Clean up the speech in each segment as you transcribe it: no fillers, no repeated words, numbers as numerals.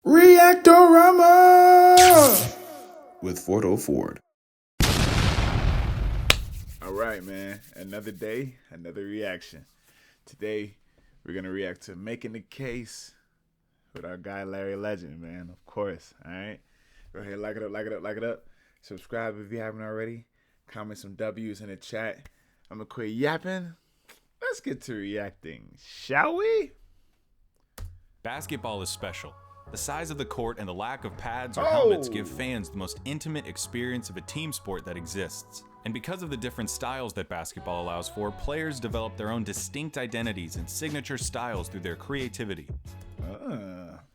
Reactorama with FordOhhFord. All right, man. Another day, another reaction. Today, we're going to react to Making the Case with our guy, Larry Legend, man. Of course, all right? Go ahead, like it up, like it up, like it up. Subscribe if you haven't already. Comment some W's in the chat. I'm going to quit yapping. Let's get to reacting, shall we? Basketball is special. The size of the court and the lack of pads or helmets give fans the most intimate experience of a team sport that exists. And because of the different styles that basketball allows for, players develop their own distinct identities and signature styles through their creativity.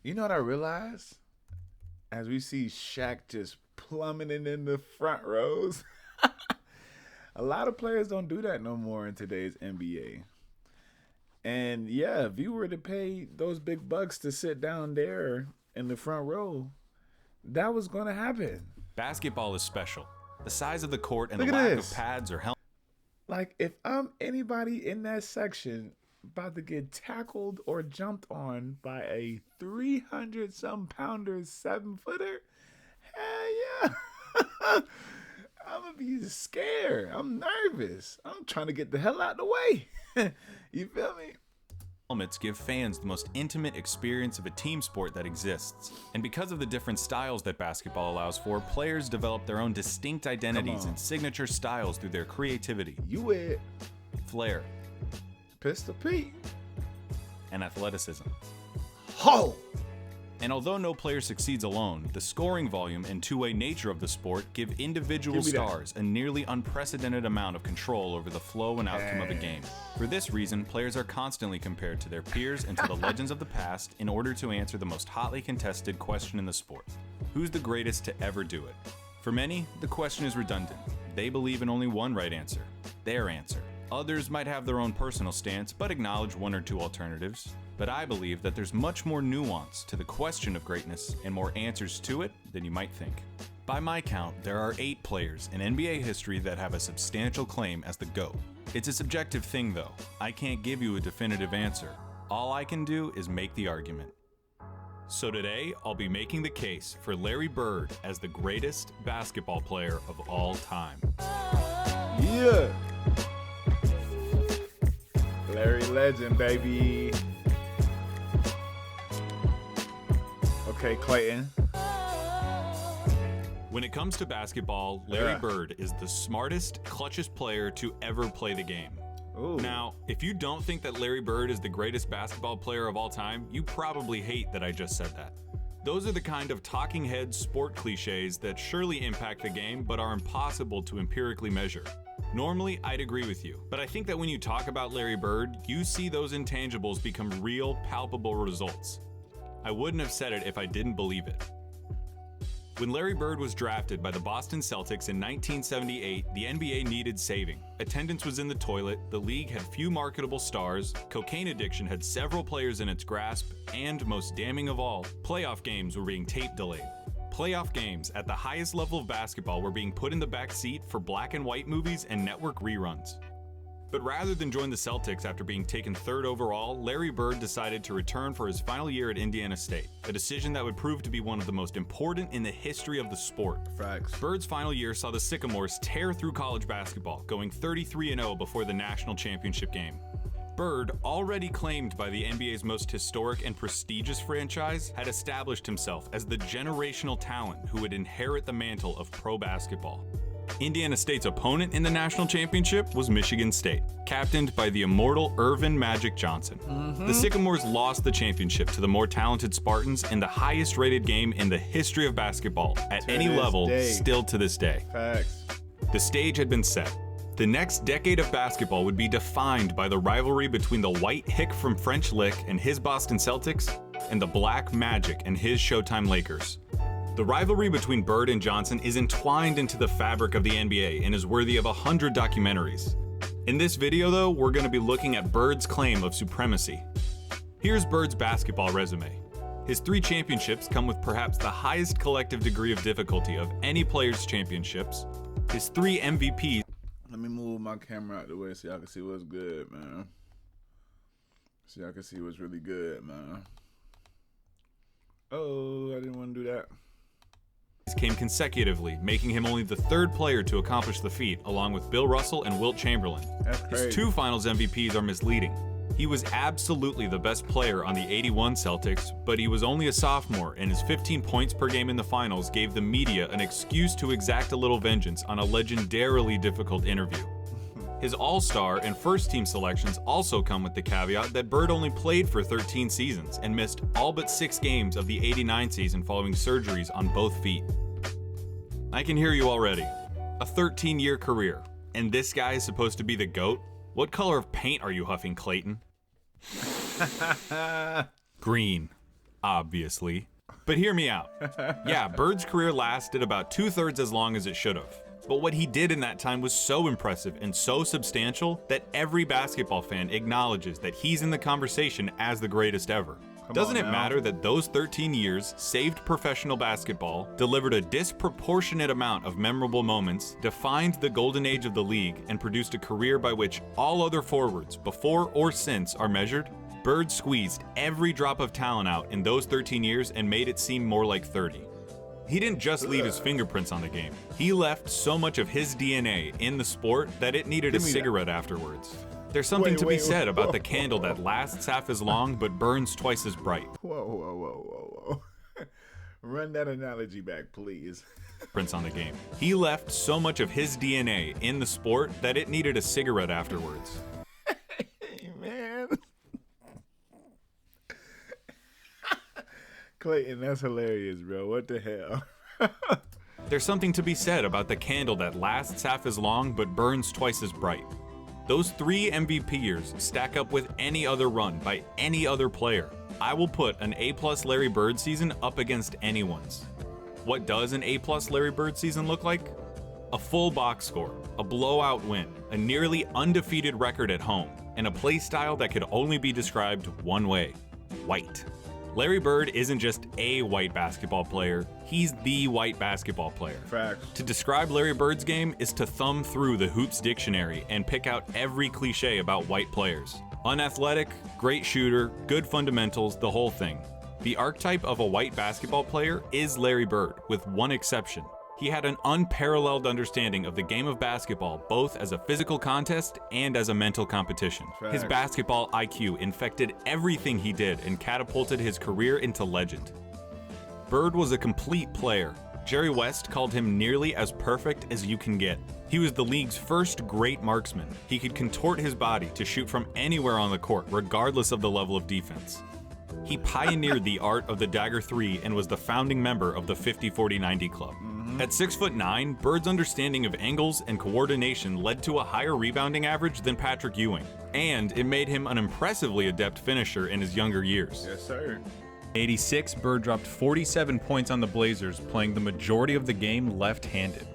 You know what I realized? As we see Shaq just plummeting in the front rows, a lot of players don't do that no more in today's NBA. And yeah, if you were to pay those big bucks to sit down there in the front row, that was going to happen. Basketball is special. The size of the court and Look the at lack this. of pads or helmets. Like, if I'm anybody in that section about to get tackled or jumped on by a 300-some pounder 7-footer, hell yeah. I'm going to be scared. I'm nervous. I'm trying to get the hell out of the way. You feel me? Helmets give fans the most intimate experience of a team sport that exists. And because of the different styles that basketball allows for, players develop their own distinct identities and signature styles through their creativity, You with flair, Pistol Pete. and athleticism. Ho! And although no player succeeds alone, the scoring volume and two-way nature of the sport give individual stars a nearly unprecedented amount of control over the flow and outcome of a game. For this reason, players are constantly compared to their peers and to the legends of the past in order to answer the most hotly contested question in the sport: who's the greatest to ever do it? For many, the question is redundant. They believe in only one right answer: their answer. Others might have their own personal stance, but acknowledge one or two alternatives. But I believe that there's much more nuance to the question of greatness and more answers to it than you might think. By my count, there are 8 players in NBA history that have a substantial claim as the GOAT. It's a subjective thing though. I can't give you a definitive answer. All I can do is make the argument. So today, I'll be making the case for Larry Bird as the greatest basketball player of all time. Yeah. Larry Legend, baby. Okay, Clayton. When it comes to basketball, Larry Bird is the smartest, clutchest player to ever play the game. Ooh. Now, if you don't think that Larry Bird is the greatest basketball player of all time, you probably hate that I just said that. Those are the kind of talking head sport cliches that surely impact the game but are impossible to empirically measure. Normally, I'd agree with you, but I think that when you talk about Larry Bird, you see those intangibles become real, palpable results. I wouldn't have said it if I didn't believe it. When Larry Bird was drafted by the Boston Celtics in 1978, the NBA needed saving. Attendance was in the toilet, the league had few marketable stars, cocaine addiction had several players in its grasp, and most damning of all, playoff games were being tape delayed. Playoff games at the highest level of basketball were being put in the back seat for black and white movies and network reruns. But rather than join the Celtics after being taken 3rd overall, Larry Bird decided to return for his final year at Indiana State, a decision that would prove to be one of the most important in the history of the sport. Facts. Bird's final year saw the Sycamores tear through college basketball, going 33-0 before the national championship game. Bird, already claimed by the NBA's most historic and prestigious franchise, had established himself as the generational talent who would inherit the mantle of pro basketball. Indiana State's opponent in the national championship was Michigan State, captained by the immortal Earvin Magic Johnson. The Sycamores lost the championship to the more talented Spartans in the highest-rated game in the history of basketball at any level, still to this day. Facts. The stage had been set. The next decade of basketball would be defined by the rivalry between the white Hick from French Lick and his Boston Celtics and the black Magic and his Showtime Lakers. The rivalry between Bird and Johnson is entwined into the fabric of the NBA and is worthy of 100 documentaries. In this video though, we're going to be looking at Bird's claim of supremacy. Here's Bird's basketball resume. His 3 championships come with perhaps the highest collective degree of difficulty of any player's championships. His 3 MVPs. Let me move my camera out the way so y'all can see what's good, man. So y'all can see what's really good, man. Oh, I didn't want to do that. Came consecutively, making him only the third player to accomplish the feat, along with Bill Russell and Wilt Chamberlain. That's crazy. His 2 finals MVPs are misleading. He was absolutely the best player on the '81 Celtics, but he was only a sophomore, and his 15 points per game in the finals gave the media an excuse to exact a little vengeance on a legendarily difficult interview. His All-Star and first-team selections also come with the caveat that Bird only played for 13 seasons and missed all but 6 games of the '89 season following surgeries on both feet. I can hear you already. A 13-year career, and this guy is supposed to be the GOAT? What color of paint are you huffing, Clayton? Green, obviously. But hear me out. Yeah, Bird's career lasted about 2/3 as long as it should have. But what he did in that time was so impressive and so substantial that every basketball fan acknowledges that he's in the conversation as the greatest ever. Doesn't it matter that those 13 years saved professional basketball, delivered a disproportionate amount of memorable moments, defined the golden age of the league, and produced a career by which all other forwards, before or since, are measured? Bird squeezed every drop of talent out in those 13 years and made it seem more like 30. He didn't just leave his fingerprints on the game. He left so much of his DNA in the sport that it needed a cigarette afterwards. There's something to be said about the candle that lasts half as long but burns twice as bright. Whoa. Run that analogy back, please. Prints on the game. He left so much of his DNA in the sport that it needed a cigarette afterwards. Hey, man. Clayton, that's hilarious, bro. What the hell? There's something to be said about the candle that lasts half as long but burns twice as bright. Those 3 MVP years stack up with any other run by any other player. I will put an A+ Larry Bird season up against anyone's. What does an A+ Larry Bird season look like? A full box score, a blowout win, a nearly undefeated record at home, and a play style that could only be described one way: white. Larry Bird isn't just a white basketball player, he's the white basketball player. Facts. To describe Larry Bird's game is to thumb through the Hoops dictionary and pick out every cliche about white players. Unathletic, great shooter, good fundamentals, the whole thing. The archetype of a white basketball player is Larry Bird, with one exception. He had an unparalleled understanding of the game of basketball, both as a physical contest and as a mental competition. Facts. His basketball IQ infected everything he did and catapulted his career into legend. Bird was a complete player. Jerry West called him nearly as perfect as you can get. He was the league's first great marksman. He could contort his body to shoot from anywhere on the court, regardless of the level of defense. He pioneered the art of the dagger 3 and was the founding member of the 50-40-90 club. At 6'9", Bird's understanding of angles and coordination led to a higher rebounding average than Patrick Ewing, and it made him an impressively adept finisher in his younger years. Yes, sir. 86, Bird dropped 47 points on the Blazers, playing the majority of the game left-handed.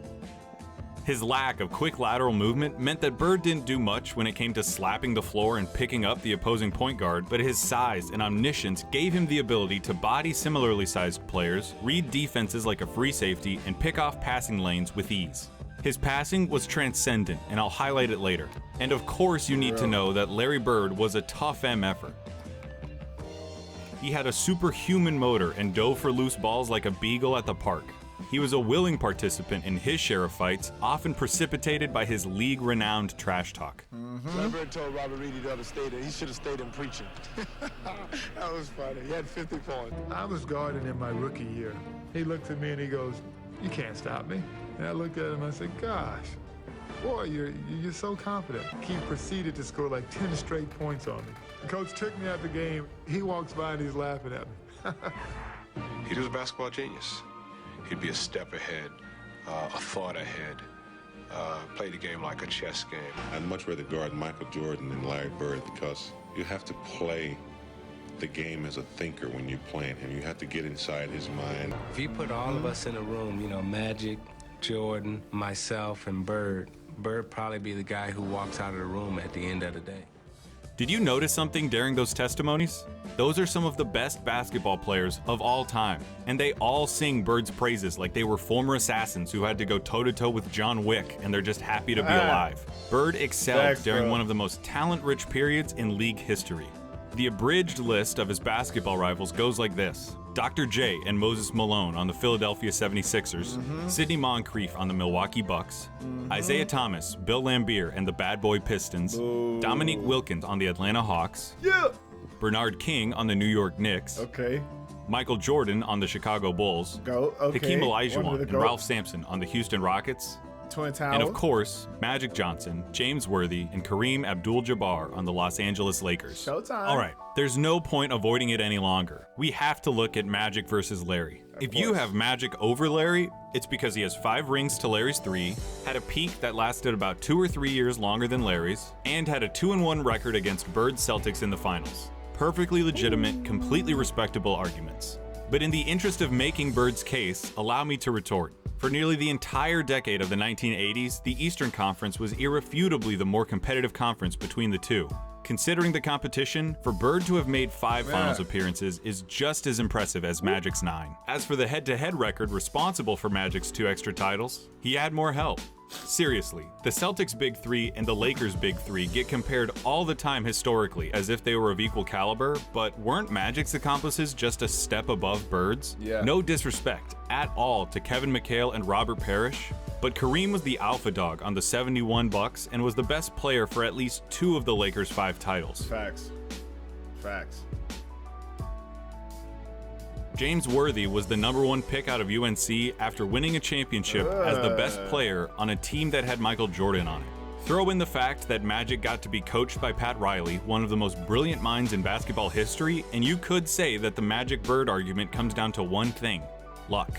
His lack of quick lateral movement meant that Bird didn't do much when it came to slapping the floor and picking up the opposing point guard, but his size and omniscience gave him the ability to body similarly sized players, read defenses like a free safety, and pick off passing lanes with ease. His passing was transcendent, and I'll highlight it later. And of course you need to know that Larry Bird was a tough MF'er. He had a superhuman motor and dove for loose balls like a beagle at the park. He was a willing participant in his share of fights, often precipitated by his league-renowned trash talk. Bird told Robert Reedy the other day that he should have stayed in preaching. That was funny. He had 50 points. I was guarding him my rookie year. He looked at me and he goes, "You can't stop me." And I looked at him and I said, "Gosh, boy, you're so confident." He proceeded to score like 10 straight points on me. The coach took me out the game. He walks by and he's laughing at me. He was a basketball genius. He'd be a step ahead, a thought ahead, play the game like a chess game. I'd much rather guard Michael Jordan than Larry Bird because you have to play the game as a thinker when you're playing him. You have to get inside his mind. If you put all of us in a room, you know, Magic, Jordan, myself, and Bird probably be the guy who walks out of the room at the end of the day. Did you notice something during those testimonies? Those are some of the best basketball players of all time, and they all sing Bird's praises like they were former assassins who had to go toe-to-toe with John Wick, and they're just happy to be alive. Bird excelled during one of the most talent-rich periods in league history. The abridged list of his basketball rivals goes like this. Dr. J and Moses Malone on the Philadelphia 76ers, Sidney Moncrief on the Milwaukee Bucks, Isaiah Thomas, Bill Laimbeer and the Bad Boy Pistons, Dominique Wilkins on the Atlanta Hawks, Bernard King on the New York Knicks, Michael Jordan on the Chicago Bulls, Hakeem Olajuwon and Ralph Sampson on the Houston Rockets, Twin Towers. and of course, Magic Johnson, James Worthy, and Kareem Abdul-Jabbar on the Los Angeles Lakers. Showtime. All right, there's no point avoiding it any longer. We have to look at Magic versus Larry. If you have Magic over Larry, it's because he has 5 rings to Larry's 3, had a peak that lasted about 2 or 3 years longer than Larry's, and had a 2-1 record against Bird's Celtics in the finals. Perfectly legitimate, completely respectable arguments. But in the interest of making Bird's case, allow me to retort. For nearly the entire decade of the 1980s, the Eastern Conference was irrefutably the more competitive conference between the two. Considering the competition, for Bird to have made 5 finals appearances is just as impressive as Magic's 9. As for the head-to-head record responsible for Magic's 2 extra titles, he had more help. Seriously, the Celtics' Big 3 and the Lakers' Big 3 get compared all the time historically as if they were of equal caliber, but weren't Magic's accomplices just a step above Bird's? No disrespect at all to Kevin McHale and Robert Parrish, but Kareem was the alpha dog on the 71 Bucks and was the best player for at least 2 of the Lakers' 5 titles. Facts. James Worthy was the #1 pick out of UNC after winning a championship as the best player on a team that had Michael Jordan on it. Throw in the fact that Magic got to be coached by Pat Riley, one of the most brilliant minds in basketball history, and you could say that the Magic-Bird argument comes down to one thing: luck.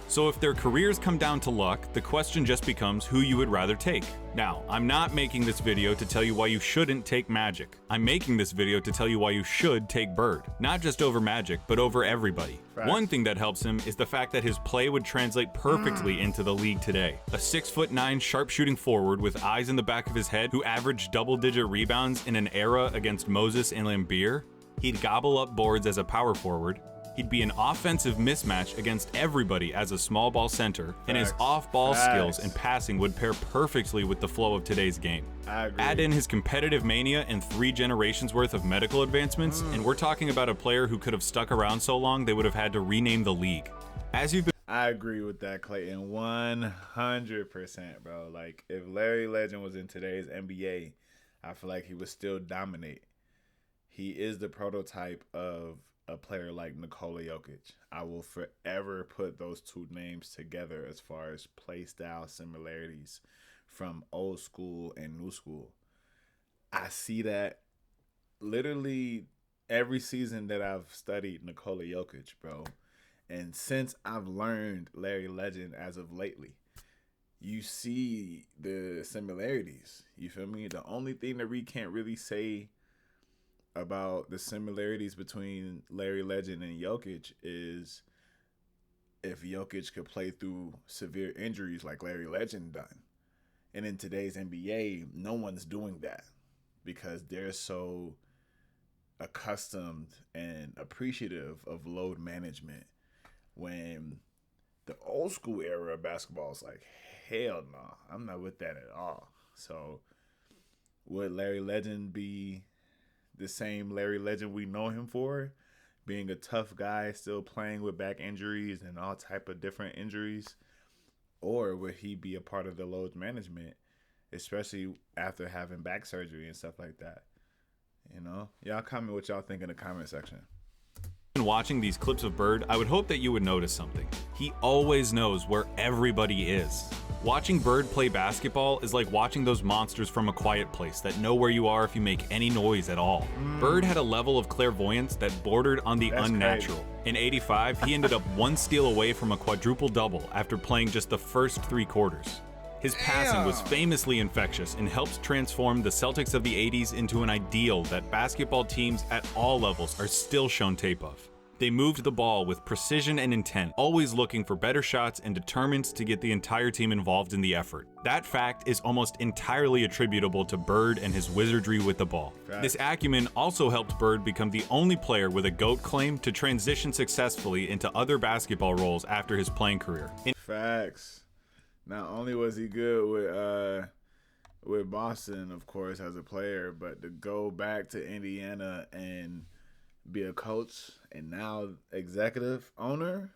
So if their careers come down to luck, the question just becomes who you would rather take. Now, I'm not making this video to tell you why you shouldn't take Magic. I'm making this video to tell you why you should take Bird. Not just over Magic, but over everybody. One thing that helps him is the fact that his play would translate perfectly into the league today. A 6'9" sharpshooting forward with eyes in the back of his head who averaged double-digit rebounds in an era against Moses and Laimbeer. He'd gobble up boards as a power forward. He'd be an offensive mismatch against everybody as a small ball center, and his off-ball skills and passing would pair perfectly with the flow of today's game. Add in his competitive mania and 3 generations worth of medical advancements, and we're talking about a player who could have stuck around so long they would have had to rename the league. As you've been I agree with that, Clayton, 100%, bro. Like, if Larry Legend was in today's NBA, I feel like he would still dominate. He is the prototype of a player like Nikola Jokic. I will forever put those 2 names together as far as play style similarities from old school and new school. I see that literally every season that I've studied Nikola Jokic, bro. And since I've learned Larry Legend as of lately, you see the similarities. You feel me? The only thing that we can't really say about the similarities between Larry Legend and Jokic is if Jokic could play through severe injuries like Larry Legend done. And in today's NBA, no one's doing that because they're so accustomed and appreciative of load management. When the old school era of basketball is like, hell no, I'm not with that at all. So would Larry Legend be the same Larry Legend we know him for, being a tough guy, still playing with back injuries and all type of different injuries? Or would he be a part of the load management, especially after having back surgery and stuff like that? You know, y'all comment what y'all think in the comment section. Watching these clips of Bird, I would hope that you would notice something. He always knows where everybody is. Watching Bird play basketball is like watching those monsters from A Quiet Place that know where you are if you make any noise at all. Bird had a level of clairvoyance that bordered on the unnatural. Crazy. In '85, he ended up 1 steal away from a quadruple double after playing just the first 3 quarters. His passing was famously infectious and helped transform the Celtics of the 80s into an ideal that basketball teams at all levels are still shown tape of. They moved the ball with precision and intent, always looking for better shots and determined to get the entire team involved in the effort. That fact is almost entirely attributable to Bird and his wizardry with the ball. This acumen also helped Bird become the only player with a GOAT claim to transition successfully into other basketball roles after his playing career. Facts. Not only was he good with with Boston, of course, as a player, but to go back to Indiana and be a coach and now executive owner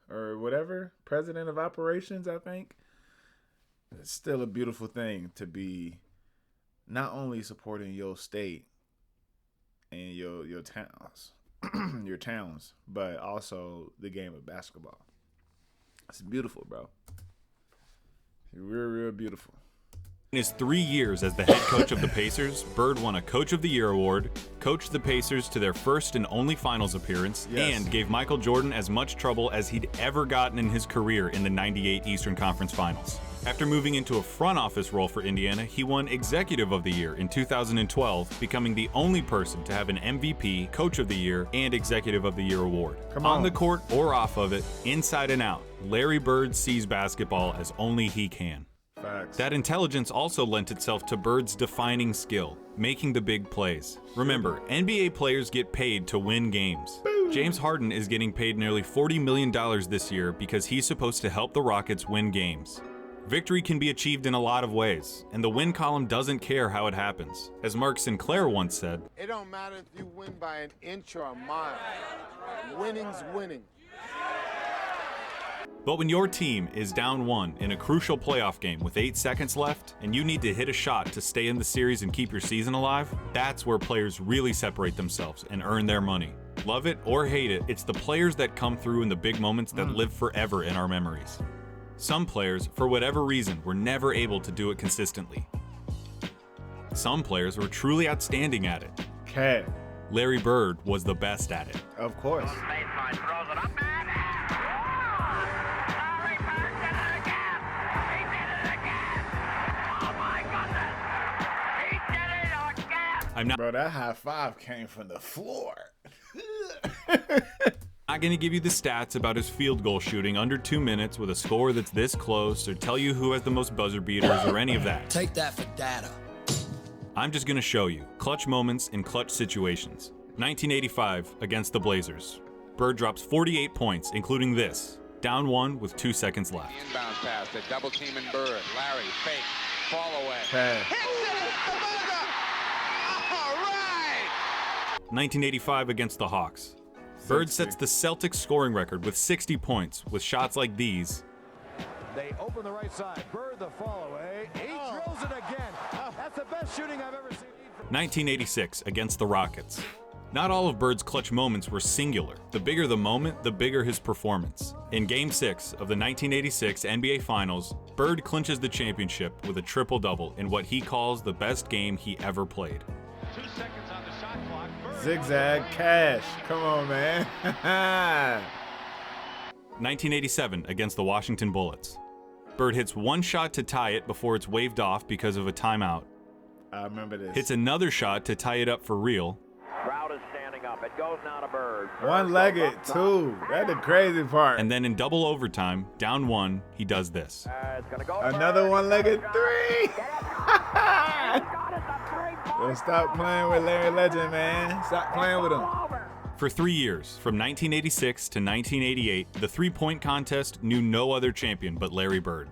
or whatever, president of operations, I think, it's still a beautiful thing to be not only supporting your state and your towns, your towns, but also the game of basketball. It's beautiful, bro. It's real beautiful. In his 3 years as the head coach of the Pacers, Bird won a Coach of the Year award, coached the Pacers to their first and only finals appearance, and gave Michael Jordan as much trouble as he'd ever gotten in his career in the '98 Eastern Conference Finals. After moving into a front office role for Indiana, he won Executive of the Year in 2012, becoming the only person to have an MVP, Coach of the Year, and Executive of the Year award. On the court or off of it, inside and out, Larry Bird sees basketball as only he can. Facts. That intelligence also lent itself to Bird's defining skill, making the big plays. Remember, NBA players get paid to win games. James Harden is getting paid nearly $40 million this year because he's supposed to help the Rockets win games. Victory can be achieved in a lot of ways, and the win column doesn't care how it happens. As Mark Sinclair once said, It don't matter if you win by an inch or a mile. Winning's winning. but when your team is down 1 in a crucial playoff game with 8 seconds left, and you need to hit a shot to stay in the series and keep your season alive, that's where players really separate themselves and earn their money. Love it or hate it, it's the players that come through in the big moments that live forever in our memories. Some players, for whatever reason, were never able to do it consistently. Some players were truly outstanding at it. Okay. Larry Bird was the best at it. Of course. I'm not Bro, that high five came from the floor. not going to give you the stats about his field goal shooting under 2 minutes with a score that's this close, or tell you who has the most buzzer beaters or any of that. Take that for data. I'm just going to show you clutch moments in clutch situations. 1985 against the Blazers. Bird drops 48 points, including this. Down 1 with 2 seconds left. Inbound pass, the double team in Bird. Larry, fake, fall away. Okay. 1985 against the Hawks. Bird sets the Celtics scoring record with 60 points with shots like these. They open the right side. Bird the fall away. He drills it again. That's the best shooting I've ever seen. 1986 against the Rockets. Not all of Bird's clutch moments were singular. The bigger the moment, the bigger his performance. In Game 6 of the 1986 NBA Finals, Bird clinches the championship with a triple-double in what he calls the best game he ever played. 2 seconds on the shot clock. Bird Zigzag cash. Come on, man. 1987 against the Washington Bullets. Bird hits one shot to tie it before it's waved off because of a timeout. I remember this. Hits another shot to tie it up for real. Crowd is standing up. It goes now to Bird. One-legged, too. That's the crazy part. And then in double overtime, down 1, he does this. It's gonna go. Another one-legged three. Yo, stop playing with Larry Legend, man. Stop playing with him. For 3 years, from 1986 to 1988, the three-point contest knew no other champion but Larry Bird.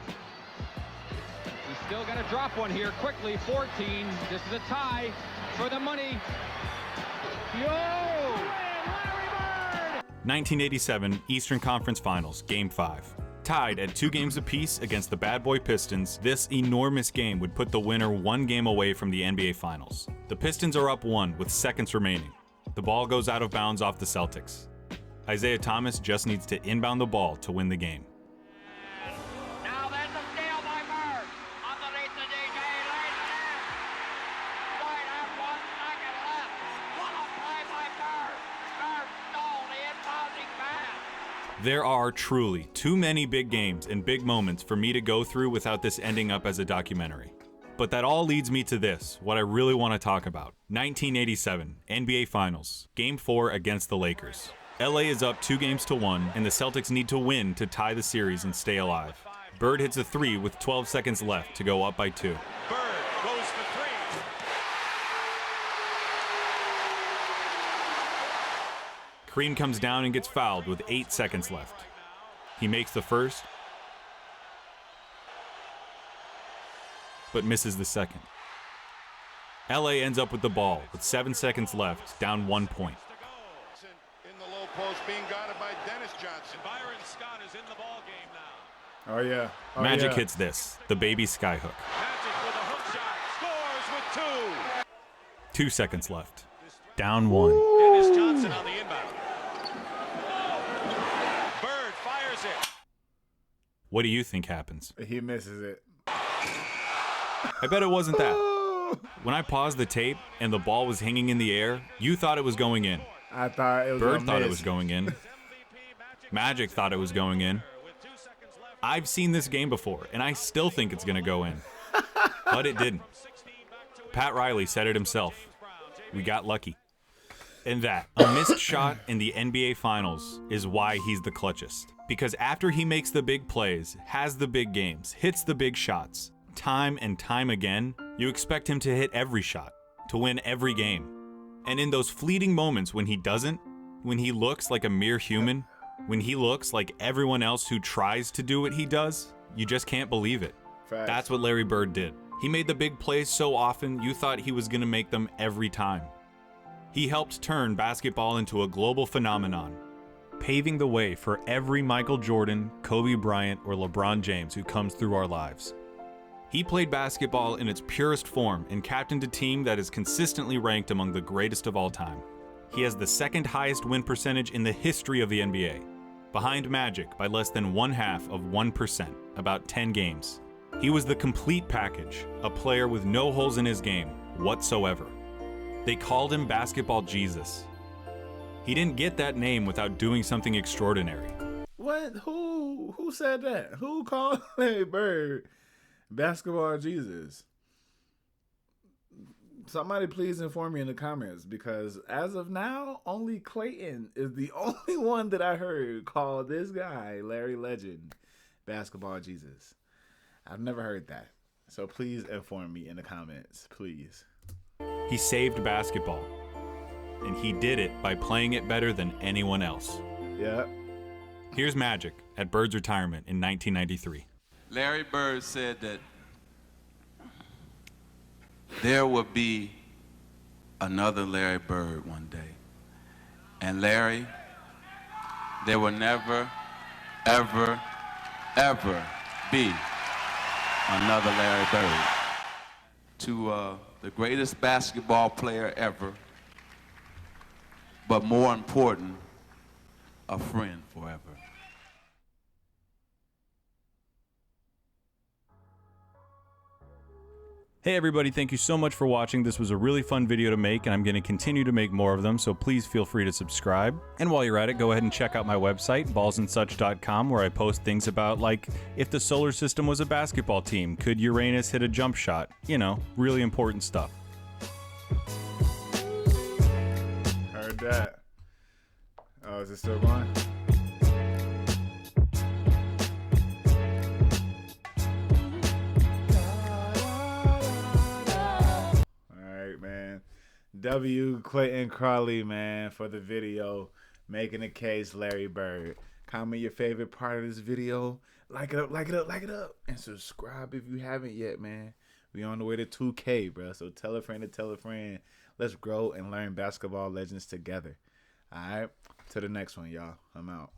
He's still going to drop one here quickly. 14. This is a tie for the money. Yo! Larry Bird! 1987 Eastern Conference Finals, Game 5. Tied at 2 games apiece against the Bad Boy Pistons, this enormous game would put the winner 1 game away from the NBA Finals. The Pistons are up 1 with seconds remaining. The ball goes out of bounds off the Celtics. Isaiah Thomas just needs to inbound the ball to win the game. Now there's a steal by Bird. Underneath the DJ. Right at 1 second left. What a play by Bird. Bird stole the inbounding pass. There are truly too many big games and big moments for me to go through without this ending up as a documentary. But that all leads me to this, what I really want to talk about. 1987, NBA Finals, Game 4 against the Lakers. LA is up 2-1, and the Celtics need to win to tie the series and stay alive. Bird hits a 3 with 12 seconds left to go up by 2. Bird goes for 3. Kareem comes down and gets fouled with 8 seconds left. He makes the first, but misses the second. LA ends up with the ball with 7 seconds left, down 1 point. In the low post, being guarded by Dennis Johnson. Byron Scott is in the ball game now. Oh, yeah. Oh, Magic yeah. hits this, the baby skyhook. Magic with a hook shot, scores with 2. 2 seconds left, down 1. Dennis Johnson on the inbound. Bird fires it. What do you think happens? He misses it. I bet it wasn't that. When I paused the tape and the ball was hanging in the air, you thought it was going in. I thought it was Bird gonna thought it miss. was going in. Magic thought it was going in. I've seen this game before, and I still think it's going to go in. But it didn't. Pat Riley said it himself. We got lucky. And that, a missed shot in the NBA Finals is why he's the clutchest. Because after he makes the big plays, has the big games, hits the big shots, time and time again, you expect him to hit every shot, to win every game. And in those fleeting moments when he doesn't, when he looks like a mere human, when he looks like everyone else who tries to do what he does, you just can't believe it. Facts. That's what Larry Bird did. He made the big plays so often you thought he was going to make them every time. He helped turn basketball into a global phenomenon, paving the way for every Michael Jordan, Kobe Bryant, or LeBron James who comes through our lives. He played basketball in its purest form and captained a team that is consistently ranked among the greatest of all time. He has the second highest win percentage in the history of the NBA, behind Magic by less than 0.5%, about 10 games. He was the complete package, a player with no holes in his game whatsoever. They called him Basketball Jesus. He didn't get that name without doing something extraordinary. What? Who said that? Who called Larry Bird Basketball Jesus? Somebody please inform me in the comments, because as of now, only Clayton is the only one that I heard call this guy, Larry Legend, Basketball Jesus. I've never heard that. So please inform me in the comments, please. He saved basketball, and he did it by playing it better than anyone else. Yeah. Here's Magic at Bird's retirement in 1993. Larry Bird said that there would be another Larry Bird one day. And Larry, there will never, ever, ever be another Larry Bird. To the greatest basketball player ever, but more important, a friend forever. Hey everybody, thank you so much for watching. This was a really fun video to make, and I'm going to continue to make more of them, so please feel free to subscribe. And while you're at it, go ahead and check out my website, ballsandsuch.com, where I post things about, like, if the solar system was a basketball team, could Uranus hit a jump shot? You know, really important stuff. Heard that. Oh, is it still going? Man. W. Clayton Crawley, man, for the video making the case Larry Bird. Comment your favorite part of this video. Like it up, like it up, like it up. And subscribe if you haven't yet, man. We on the way to 2K, bro. So tell a friend to tell a friend. Let's grow and learn basketball legends together. All right? To the next one, y'all. I'm out.